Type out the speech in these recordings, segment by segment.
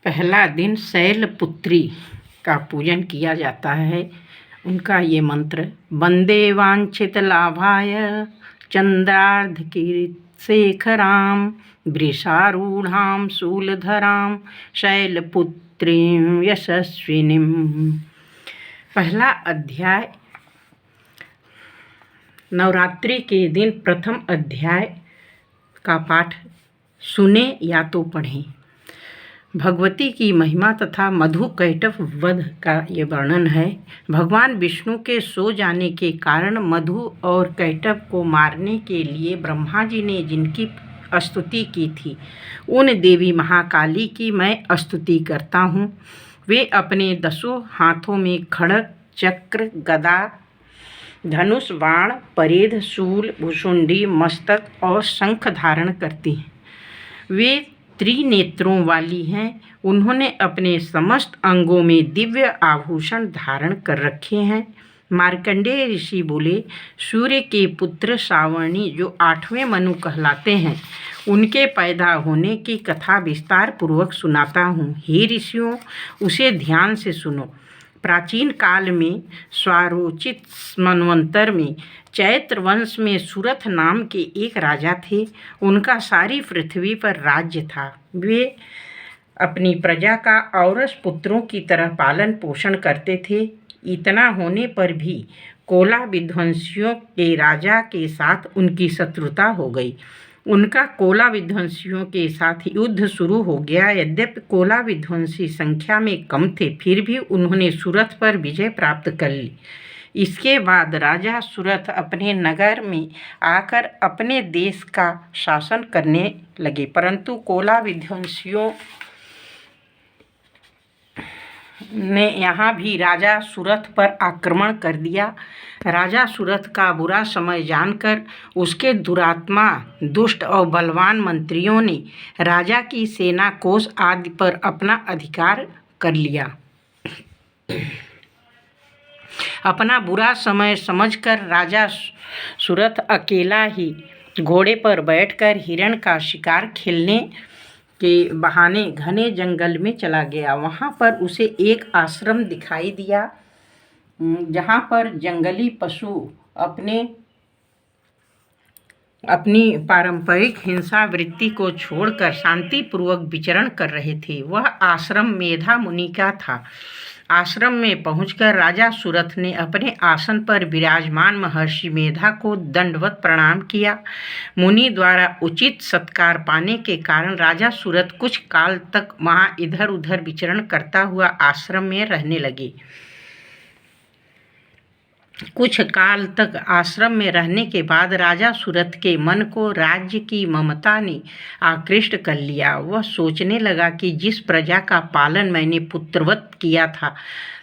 पहला दिन शैलपुत्री का पूजन किया जाता है। उनका ये मंत्र वंदे वांछित लाभाय चंद्रार्धकीर्तिशेखरां वृषारूढ़ां शूलधरां शैलपुत्रीं यशस्विनीं। पहला अध्याय नवरात्रि के दिन प्रथम अध्याय का पाठ सुने या तो पढ़ें। भगवती की महिमा तथा मधु कैटभ वध का ये वर्णन है। भगवान विष्णु के सो जाने के कारण मधु और कैटभ को मारने के लिए ब्रह्मा जी ने जिनकी स्तुति की थी, उन देवी महाकाली की मैं स्तुति करता हूँ। वे अपने 10 हाथों में खड्ग, चक्र, गदा, धनुष, बाण, परिध, शूल, भुशुंडी, मस्तक और शंख धारण करती हैं। वे त्रिनेत्रों वाली हैं। उन्होंने अपने समस्त अंगों में दिव्य आभूषण धारण कर रखे हैं। मार्कंडेय ऋषि बोले, सूर्य के पुत्र सावर्णी जो 8वें मनु कहलाते हैं, उनके पैदा होने की कथा विस्तार पूर्वक सुनाता हूँ। हे ऋषियों, उसे ध्यान से सुनो। प्राचीन काल में स्वारोचित मनवंतर में चैत्र वंश में सुरथ नाम के एक राजा थे। उनका सारी पृथ्वी पर राज्य था। वे अपनी प्रजा का औरस पुत्रों की तरह पालन पोषण करते थे। इतना होने पर भी कोला विध्वंसियों के राजा के साथ उनकी शत्रुता हो गई। उनका कोला विध्वंसियों के साथ युद्ध शुरू हो गया। यद्यपि कोला विध्वंसी संख्या में कम थे, फिर भी उन्होंने सुरथ पर विजय प्राप्त कर ली। इसके बाद राजा सुरथ अपने नगर में आकर अपने देश का शासन करने लगे, परंतु कोला विध्वंसियों ने यहाँ भी राजा सुरथ पर आक्रमण कर दिया। राजा सुरथ का बुरा समय जानकर उसके दुरात्मा, दुष्ट और बलवान मंत्रियों ने राजा की सेना, कोष आदि पर अपना अधिकार कर लिया। अपना बुरा समय समझकर राजा सुरथ अकेला ही घोड़े पर बैठकर हिरण का शिकार खेलने के बहाने घने जंगल में चला गया। वहाँ पर उसे एक आश्रम दिखाई दिया, जहाँ पर जंगली पशु अपनी पारंपरिक हिंसा वृत्ति को छोड़कर शांतिपूर्वक विचरण कर रहे थे। वह आश्रम मेधा मुनि का था। आश्रम में पहुंचकर राजा सुरथ ने अपने आसन पर विराजमान महर्षि मेधा को दंडवत प्रणाम किया। मुनि द्वारा उचित सत्कार पाने के कारण राजा सुरथ कुछ काल तक वहां इधर उधर विचरण करता हुआ आश्रम में रहने लगे। कुछ काल तक आश्रम में रहने के बाद राजा सुरथ के मन को राज्य की ममता ने आकृष्ट कर लिया। वह सोचने लगा कि जिस प्रजा का पालन मैंने पुत्रवत किया था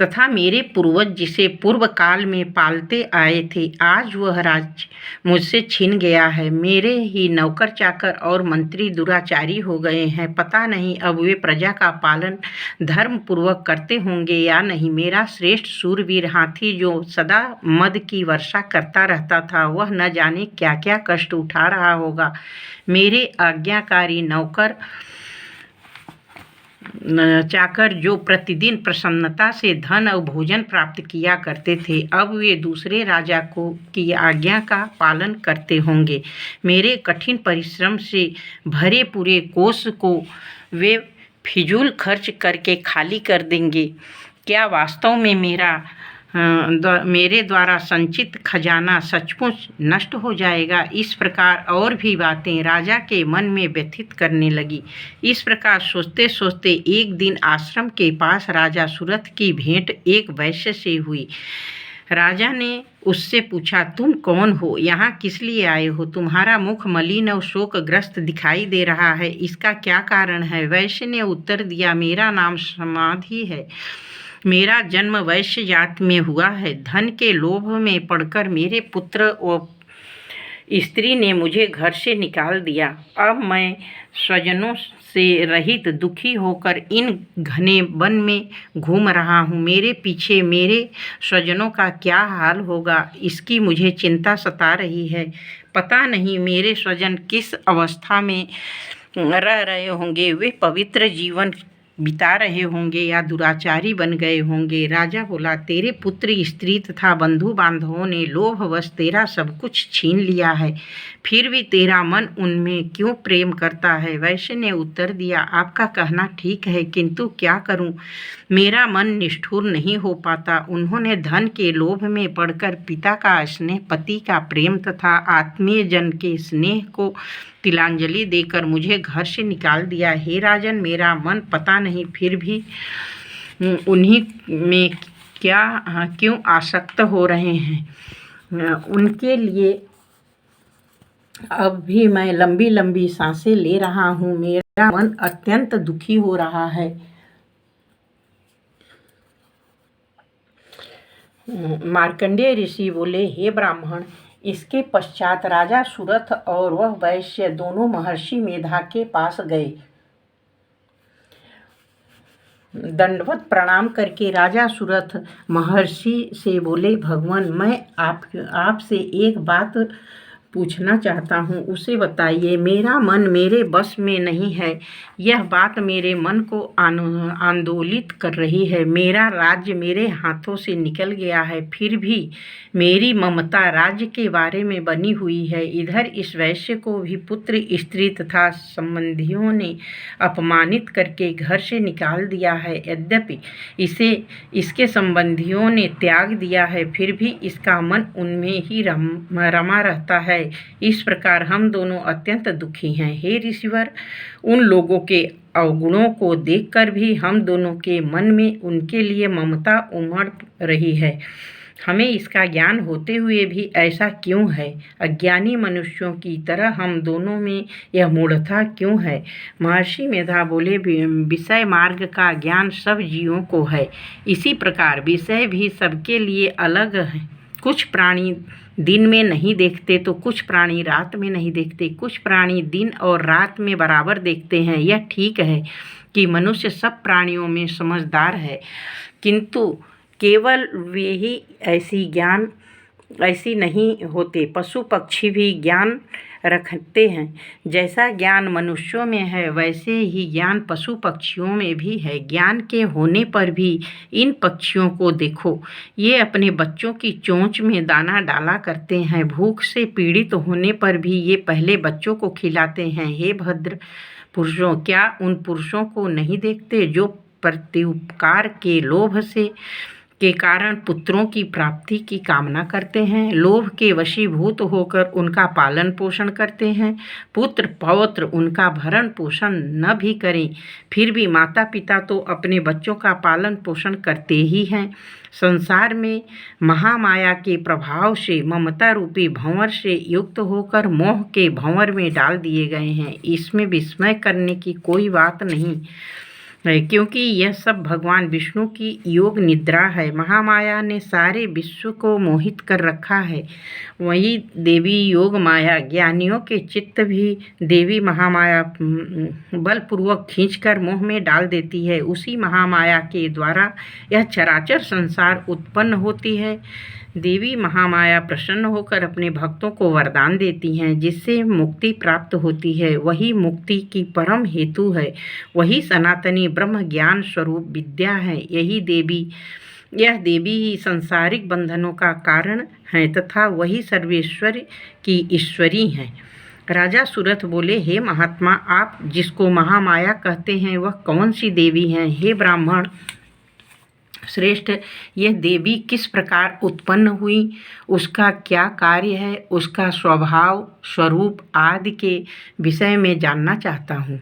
तथा मेरे पूर्वज जिसे पूर्व काल में पालते आए थे, आज वह राज्य मुझसे छिन गया है। मेरे ही नौकर चाकर और मंत्री दुराचारी हो गए हैं। पता नहीं अब वे प्रजा का पालन धर्म पूर्वक करते होंगे या नहीं। मेरा श्रेष्ठ शूरवीर हाथी जो सदा मद की वर्षा करता रहता था, वह न जाने क्या क्या कष्ट उठा रहा होगा। मेरे आज्ञाकारी नौकर चाकर जो प्रतिदिन प्रसन्नता से धन और भोजन प्राप्त किया करते थे, अब वे दूसरे राजा की आज्ञा का पालन करते होंगे। मेरे कठिन परिश्रम से भरे पूरे कोष को वे फिजूल खर्च करके खाली कर देंगे। क्या वास्तव में मेरे द्वारा संचित खजाना सचमुच नष्ट हो जाएगा? इस प्रकार और भी बातें राजा के मन में व्यथित करने लगी। इस प्रकार सोचते सोचते एक दिन आश्रम के पास राजा सुरथ की भेंट एक वैश्य से हुई। राजा ने उससे पूछा, तुम कौन हो? यहाँ किस लिए आए हो? तुम्हारा मुख मलिन और शोकग्रस्त दिखाई दे रहा है। इसका क्या कारण है? वैश्य ने उत्तर दिया, मेरा नाम समाधि है। मेरा जन्म वैश्य जात में हुआ है। धन के लोभ में पड़कर मेरे पुत्र और स्त्री ने मुझे घर से निकाल दिया। अब मैं स्वजनों से रहित दुखी होकर इन घने वन में घूम रहा हूँ। मेरे पीछे मेरे स्वजनों का क्या हाल होगा, इसकी मुझे चिंता सता रही है। पता नहीं मेरे स्वजन किस अवस्था में रह रहे होंगे। वे पवित्र जीवन बिता रहे होंगे या दुराचारी बन गए होंगे। राजा बोला, तेरे पुत्र, स्त्री तथा बंधु बांधवों ने लोभवश तेरा सब कुछ छीन लिया है, फिर भी तेरा मन उनमें क्यों प्रेम करता है? वैश्य ने उत्तर दिया, आपका कहना ठीक है, किंतु क्या करूं, मेरा मन निष्ठुर नहीं हो पाता। उन्होंने धन के लोभ में पड़कर पिता का स्नेह, पति का प्रेम तथा आत्मीय जन के स्नेह को तिलांजलि देकर मुझे घर से निकाल दिया। हे राजन, मेरा मन पता नहीं फिर भी उन्हीं में क्यों आसक्त हो रहे हैं। उनके लिए अब भी मैं लंबी लंबी सांसें ले रहा हूँ। मेरा मन अत्यंत दुखी हो रहा है। मार्कंडेय ऋषि बोले, हे ब्राह्मण, इसके पश्चात राजा सुरथ और वह वैश्य दोनों महर्षि मेधा के पास गए। दंडवत प्रणाम करके राजा सुरथ महर्षि से बोले, भगवान, मैं आपसे एक बात पूछना चाहता हूँ, उसे बताइए। मेरा मन मेरे बस में नहीं है। यह बात मेरे मन को आंदोलित कर रही है। मेरा राज्य मेरे हाथों से निकल गया है, फिर भी मेरी ममता राज्य के बारे में बनी हुई है। इधर इस वैश्य को भी पुत्र, स्त्री तथा संबंधियों ने अपमानित करके घर से निकाल दिया है। यद्यपि इसके संबंधियों ने त्याग दिया है, फिर भी इसका मन उनमें ही रमा रहता है। इस प्रकार हम दोनों अत्यंत दुखी हैं। हे ऋषिवर, उन लोगों के अवगुणों को देखकर भी हम दोनों के मन में उनके लिए ममता उमड़ रही है। हमें इसका ज्ञान होते हुए भी ऐसा क्यों है? अज्ञानी मनुष्यों की तरह हम दोनों में यह मूढ़ता क्यों है? महर्षि मेधा बोले, विषय मार्ग का ज्ञान सब जीवों को है। इसी प्रकार विषय भी सबके लिए अलग है। कुछ प्राणी दिन में नहीं देखते तो कुछ प्राणी रात में नहीं देखते। कुछ प्राणी दिन और रात में बराबर देखते हैं। यह ठीक है कि मनुष्य सब प्राणियों में समझदार है, किंतु केवल वे ही ऐसी नहीं होते। पशु पक्षी भी ज्ञान रखते हैं। जैसा ज्ञान मनुष्यों में है, वैसे ही ज्ञान पशु पक्षियों में भी है। ज्ञान के होने पर भी इन पक्षियों को देखो, ये अपने बच्चों की चोंच में दाना डाला करते हैं। भूख से पीड़ित होने पर भी ये पहले बच्चों को खिलाते हैं। हे भद्र पुरुषों, क्या उन पुरुषों को नहीं देखते जो प्रत्युपकार के लोभ के कारण पुत्रों की प्राप्ति की कामना करते हैं? लोभ के वशीभूत होकर उनका पालन पोषण करते हैं। पुत्र पौत्र उनका भरण पोषण न भी करें, फिर भी माता पिता तो अपने बच्चों का पालन पोषण करते ही हैं। संसार में महामाया के प्रभाव से ममता रूपी भंवर से युक्त होकर मोह के भंवर में डाल दिए गए हैं। इसमें विस्मय करने की कोई बात नहीं है, क्योंकि यह सब भगवान विष्णु की योग निद्रा है। महामाया ने सारे विश्व को मोहित कर रखा है। वही देवी योग माया ज्ञानियों के चित्त भी देवी महामाया बलपूर्वक खींचकर मोह में डाल देती है। उसी महामाया के द्वारा यह चराचर संसार उत्पन्न होती है। देवी महामाया प्रसन्न होकर अपने भक्तों को वरदान देती हैं, जिससे मुक्ति प्राप्त होती है। वही मुक्ति की परम हेतु है। वही सनातनी ब्रह्म ज्ञान स्वरूप विद्या है। यह देवी ही सांसारिक बंधनों का कारण है तथा वही सर्वेश्वर की ईश्वरी हैं। राजा सुरथ बोले, हे महात्मा, आप जिसको महामाया कहते हैं वह कौन सी देवी हैं? हे ब्राह्मण श्रेष्ठ, यह देवी किस प्रकार उत्पन्न हुई, उसका क्या कार्य है, उसका स्वभाव स्वरूप आदि के विषय में जानना चाहता हूँ।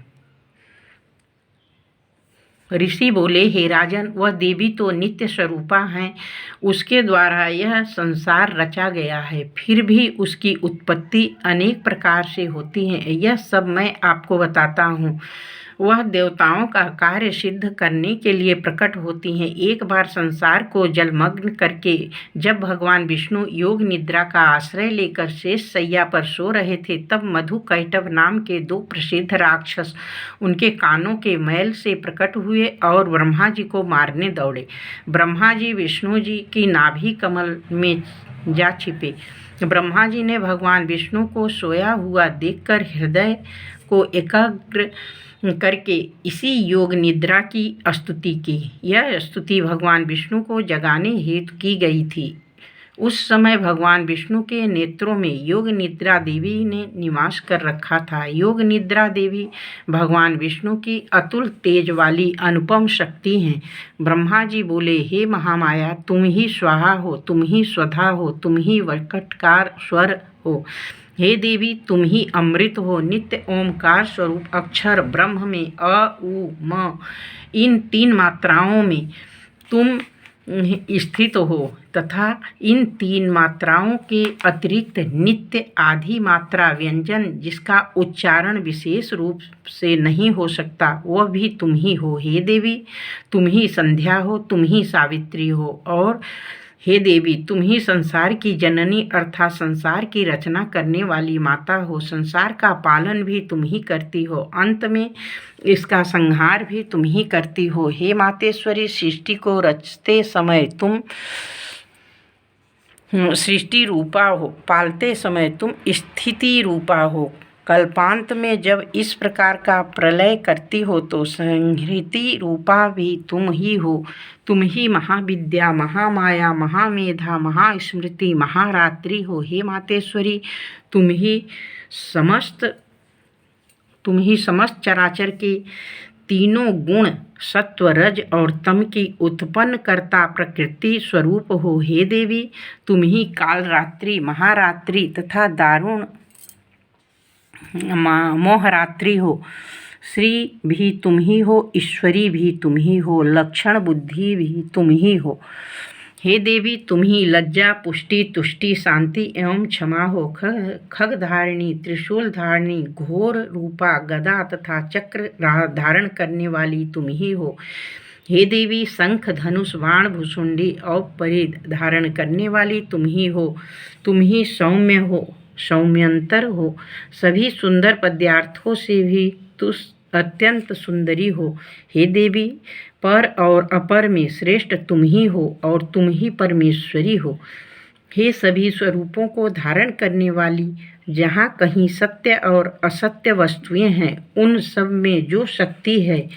ऋषि बोले, हे राजन, वह देवी तो नित्य स्वरूपा हैं। उसके द्वारा यह संसार रचा गया है, फिर भी उसकी उत्पत्ति अनेक प्रकार से होती है। यह सब मैं आपको बताता हूँ। वह देवताओं का कार्य सिद्ध करने के लिए प्रकट होती हैं। एक बार संसार को जलमग्न करके जब भगवान विष्णु योग निद्रा का आश्रय लेकर शेष शैया पर सो रहे थे, तब मधु कैटभ नाम के 2 प्रसिद्ध राक्षस उनके कानों के मैल से प्रकट हुए और ब्रह्मा जी को मारने दौड़े। ब्रह्मा जी विष्णु जी की नाभि कमल में जा छिपे। ब्रह्मा जी ने भगवान विष्णु को सोया हुआ देखकर हृदय को एकाग्र करके इसी योग निद्रा की स्तुति की। यह स्तुति भगवान विष्णु को जगाने हेतु की गई थी। उस समय भगवान विष्णु के नेत्रों में योग निद्रा देवी ने निवास कर रखा था। योग निद्रा देवी भगवान विष्णु की अतुल तेज वाली अनुपम शक्ति हैं। ब्रह्मा जी बोले, हे महामाया, तुम ही स्वाहा हो, तुम ही स्वधा हो, तुम ही वक्रकार स्वर हो। हे देवी, तुम ही अमृत हो, नित्य ओमकार स्वरूप अक्षर ब्रह्म में अ उ म इन 3 मात्राओं में तुम स्थित हो तथा इन 3 मात्राओं के अतिरिक्त नित्य आधी मात्रा व्यंजन जिसका उच्चारण विशेष रूप से नहीं हो सकता वह भी तुम ही हो। हे देवी, तुम ही संध्या हो, तुम ही सावित्री हो और हे देवी, तुम ही संसार की जननी अर्थात संसार की रचना करने वाली माता हो। संसार का पालन भी तुम ही करती हो, अंत में इसका संहार भी तुम ही करती हो। हे मातेश्वरी, सृष्टि को रचते समय तुम सृष्टि रूपा हो, पालते समय तुम स्थिति रूपा हो, कल्पांत में जब इस प्रकार का प्रलय करती हो तो संहृति रूपा भी तुम ही हो। तुम ही महाविद्या, महामाया, महामेधा, महास्मृति, महारात्रि हो। हे मातेश्वरी, तुम ही समस्त चराचर के तीनों गुण सत्व, रज और तम की उत्पन्न करता प्रकृति स्वरूप हो। हे देवी, तुम ही कालरात्रि, महारात्रि तथा दारुण मोहरात्रि हो। श्री भी तुम ही हो, ईश्वरी भी तुम ही हो, लक्षण बुद्धि भी तुम ही हो। हे देवी, तुम ही लज्जा, पुष्टि, तुष्टि, शांति एवं क्षमा हो। खगधारिणी, त्रिशूल धारिणी, घोर रूपा, गदा तथा चक्र धारण करने वाली तुम ही हो। हे देवी, शंख, धनुष, बाण, भुसुंडी और परिध धारण करने वाली तुम ही हो। तुम ही सौम्य हो, सौम्यंतर हो, सभी सुंदर पदार्थों से भी तू अत्यंत सुंदरी हो। हे देवी, पर और अपर में श्रेष्ठ तुम ही हो और तुम ही परमेश्वरी हो। हे सभी स्वरूपों को धारण करने वाली, जहाँ कहीं सत्य और असत्य वस्तुएं हैं उन सब में जो शक्ति है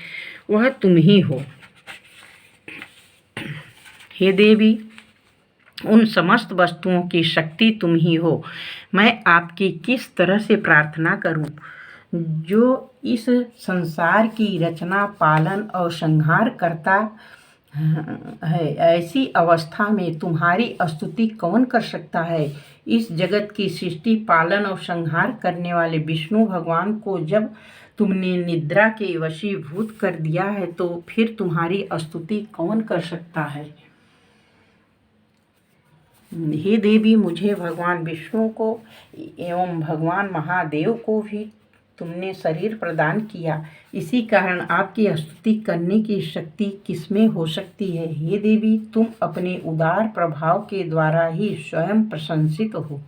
वह तुम ही हो। हे देवी, उन समस्त वस्तुओं की शक्ति तुम ही हो। मैं आपकी किस तरह से प्रार्थना करूं, जो इस संसार की रचना, पालन और संहार करता है। ऐसी अवस्था में तुम्हारी स्तुति कौन कर सकता है। इस जगत की सृष्टि, पालन और संहार करने वाले विष्णु भगवान को जब तुमने निद्रा के वशीभूत कर दिया है तो फिर तुम्हारी स्तुति कौन कर सकता है। हे देवी, मुझे भगवान विष्णु को एवं भगवान महादेव को भी तुमने शरीर प्रदान किया, इसी कारण आपकी स्तुति करने की शक्ति किसमें हो सकती है। हे देवी, तुम अपने उदार प्रभाव के द्वारा ही स्वयं प्रशंसित हो।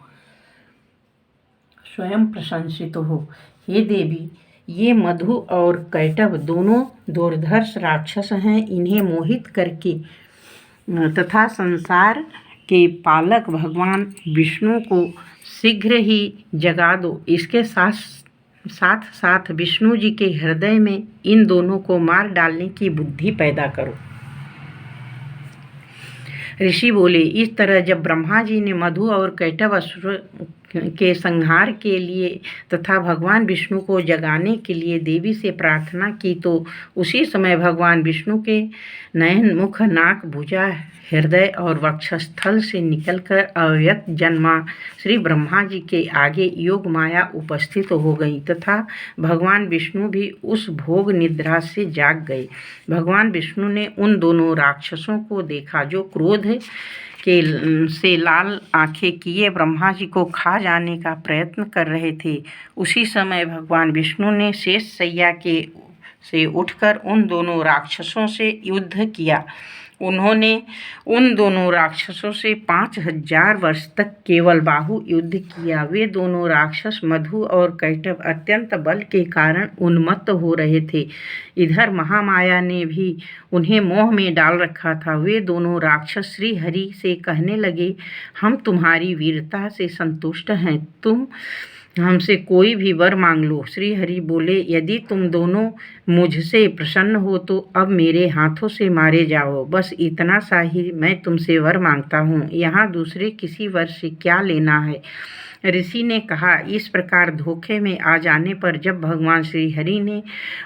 हे देवी, ये मधु और कैटभ दोनों दुर्धर्ष राक्षस हैं। इन्हें मोहित करके तथा संसार के पालक भगवान विष्णु को शीघ्र ही जगा दो। इसके साथ साथ विष्णु जी के हृदय में इन दोनों को मार डालने की बुद्धि पैदा करो। ऋषि बोले, इस तरह जब ब्रह्मा जी ने मधु और कैटभ असुर के संहार के लिए तथा भगवान विष्णु को जगाने के लिए देवी से प्रार्थना की तो उसी समय भगवान विष्णु के नयन, मुख, नाक, भुजा, हृदय और वक्षस्थल से निकलकर अव्यक्त जन्मा श्री ब्रह्मा जी के आगे योग माया उपस्थित हो गई तथा भगवान विष्णु भी उस भोग निद्रा से जाग गए। भगवान विष्णु ने उन दोनों राक्षसों को देखा जो क्रोध से लाल आंखें किए ब्रह्मा जी को खा जाने का प्रयत्न कर रहे थे। उसी समय भगवान विष्णु ने शेष शैया से उठकर उन दोनों राक्षसों से युद्ध किया। उन्होंने उन दोनों राक्षसों से 5000 वर्ष तक केवल बाहु युद्ध किया। वे दोनों राक्षस मधु और कैटभ अत्यंत बल के कारण उन्मत्त हो रहे थे। इधर महामाया ने भी उन्हें मोह में डाल रखा था। वे दोनों राक्षस श्री हरि से कहने लगे, हम तुम्हारी वीरता से संतुष्ट हैं। तुम हमसे कोई भी वर मांग लो। श्री हरि बोले, यदि तुम दोनों मुझसे प्रसन्न हो तो अब मेरे हाथों से मारे जाओ। बस इतना सा ही मैं तुमसे वर मांगता हूँ, यहाँ दूसरे किसी वर से क्या लेना है। ऋषि ने कहा, इस प्रकार धोखे में आ जाने पर जब भगवान श्री हरि ने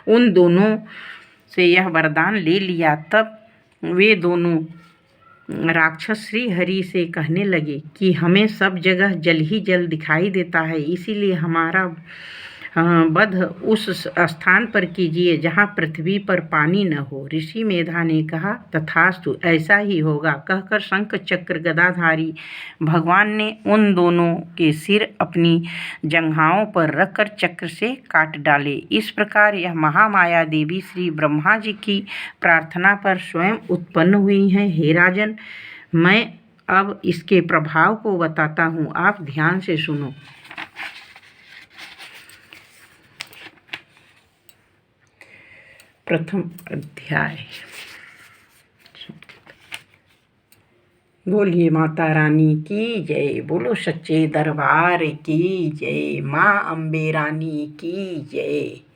उन दोनों से यह वरदान ले लिया, तब वे दोनों राक्षस श्री हरि से कहने लगे कि हमें सब जगह जल ही जल दिखाई देता है, इसीलिए हमारा वध उस स्थान पर कीजिए जहाँ पृथ्वी पर पानी न हो। ऋषि मेधा ने कहा, तथास्तु, ऐसा ही होगा। कहकर शंख चक्र गदाधारी भगवान ने उन दोनों के सिर अपनी जंघाओं पर रखकर चक्र से काट डाले। इस प्रकार यह महामाया देवी श्री ब्रह्मा जी की प्रार्थना पर स्वयं उत्पन्न हुई हैं। हे राजन, मैं अब इसके प्रभाव को बताता हूँ, आप ध्यान से सुनो। प्रथम अध्याय। बोलिए माता रानी की जय, बोलो सच्चे दरबार की जय, माँ अम्बे रानी की जय।